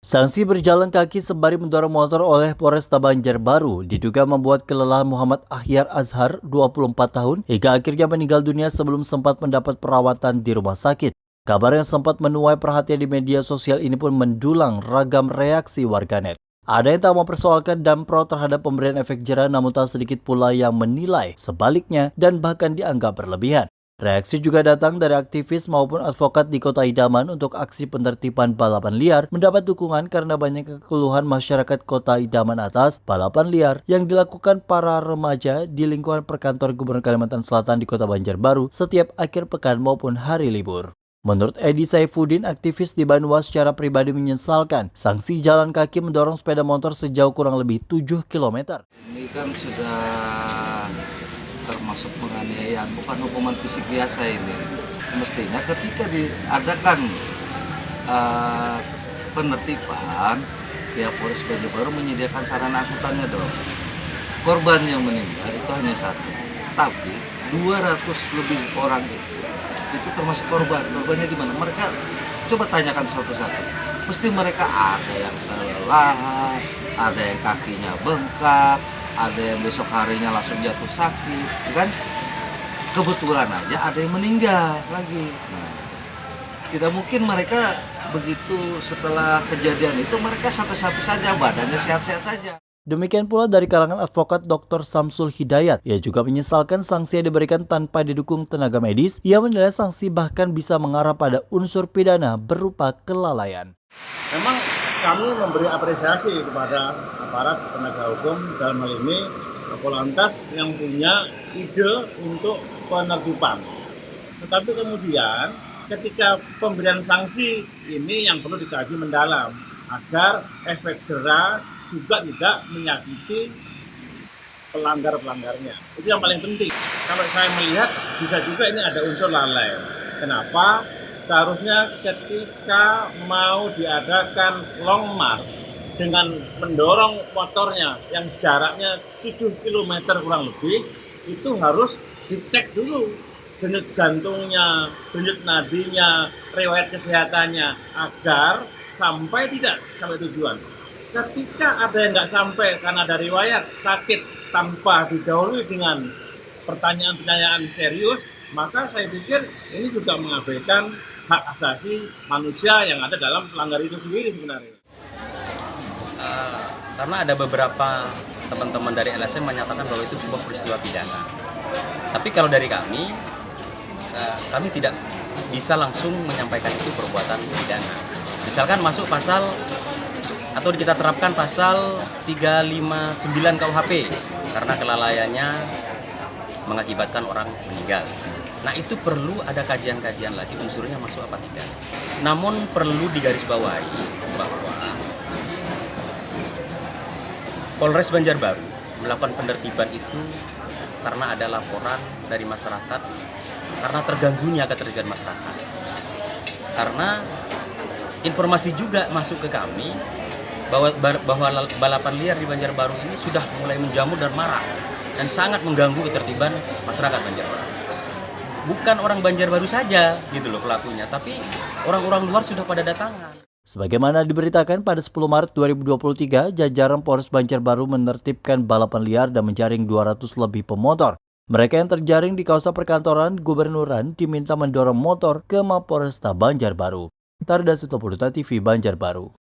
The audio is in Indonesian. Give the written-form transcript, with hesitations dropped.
Sanksi berjalan kaki sembari mendorong motor oleh Polresta Banjarbaru diduga membuat kelelahan Muhammad Ahyar Azhar, 24 tahun, hingga akhirnya meninggal dunia sebelum sempat mendapat perawatan di rumah sakit. Kabar yang sempat menuai perhatian di media sosial ini pun mendulang ragam reaksi warganet. Ada yang tak mempersoalkan dan pro terhadap pemberian efek jera, namun tak sedikit pula yang menilai sebaliknya dan bahkan dianggap berlebihan. Reaksi juga datang dari aktivis maupun advokat di Kota Idaman untuk aksi penertiban balapan liar mendapat dukungan karena banyak keluhan masyarakat Kota Idaman atas balapan liar yang dilakukan para remaja di lingkungan perkantoran Gubernur Kalimantan Selatan di Kota Banjarbaru setiap akhir pekan maupun hari libur. Menurut Edi Saifuddin, aktivis di Banwas secara pribadi menyesalkan sanksi jalan kaki mendorong sepeda motor sejauh kurang lebih 7 km. Ini kan sudah termasuk penganiayaan, bukan hukuman fisik biasa ini. Mestinya ketika diadakan penertiban, pihak Polres Banjarbaru menyediakan sarana angkutannya dong. Korban yang meninggal itu hanya satu, tapi 200 lebih orang itu termasuk korban. Korbannya di mana? Mereka coba tanyakan satu-satu. Mesti mereka ada yang kelelahan, ada yang kakinya bengkak, ada yang besok harinya langsung jatuh sakit, kan? Kebetulan aja ada yang meninggal lagi. Nah, tidak mungkin mereka begitu setelah kejadian itu mereka satu-satu saja, badannya sehat-sehat saja. Demikian pula dari kalangan advokat Dr. Samsul Hidayat. Ia juga menyesalkan sanksi yang diberikan tanpa didukung tenaga medis. Ia menilai sanksi bahkan bisa mengarah pada unsur pidana berupa kelalaian. Memang kami memberi apresiasi kepada aparat penegak hukum dalam hal ini Polantas yang punya ide untuk penertiban. Tetapi kemudian ketika pemberian sanksi ini yang perlu dikaji mendalam agar efek jera juga tidak menyakiti pelanggar-pelanggarnya. Itu yang paling penting. Kalau saya melihat bisa juga ini ada unsur lalai. Kenapa? Seharusnya ketika mau diadakan long march dengan mendorong motornya yang jaraknya 7 km kurang lebih, itu harus dicek dulu denyut jantungnya, denyut nadinya, riwayat kesehatannya, agar sampai tidak sampai tujuan. Ketika ada yang nggak sampai karena ada riwayat sakit tanpa didahului dengan pertanyaan-pertanyaan serius, maka saya pikir ini juga mengabaikan hak asasi manusia yang ada dalam pelanggar itu sendiri sebenarnya. Karena ada beberapa teman-teman dari LSM menyatakan bahwa itu sebuah peristiwa pidana. Tapi kalau dari kami tidak bisa langsung menyampaikan itu perbuatan pidana. Misalkan masuk pasal atau kita terapkan pasal 359 KUHP karena kelalaiannya mengakibatkan orang meninggal. Nah, itu perlu ada kajian-kajian lagi unsurnya masuk apa tidak. Namun perlu digarisbawahi bahwa Polres Banjarbaru melakukan penertiban itu karena ada laporan dari masyarakat karena terganggunya ketertiban masyarakat. Karena informasi juga masuk ke kami bahwa balapan liar di Banjarbaru ini sudah mulai menjamur dan marak dan sangat mengganggu ketertiban masyarakat Banjarbaru. Bukan orang Banjarbaru saja gitu loh pelakunya, tapi orang-orang luar sudah pada datangan. Sebagaimana diberitakan pada 10 Maret 2023, jajaran Polres Banjarbaru menertibkan balapan liar dan menjaring 200 lebih pemotor. Mereka yang terjaring di kawasan perkantoran Gubernuran diminta mendorong motor ke Mapolresta Banjarbaru. Tarda Sutopuruta TV Banjarbaru.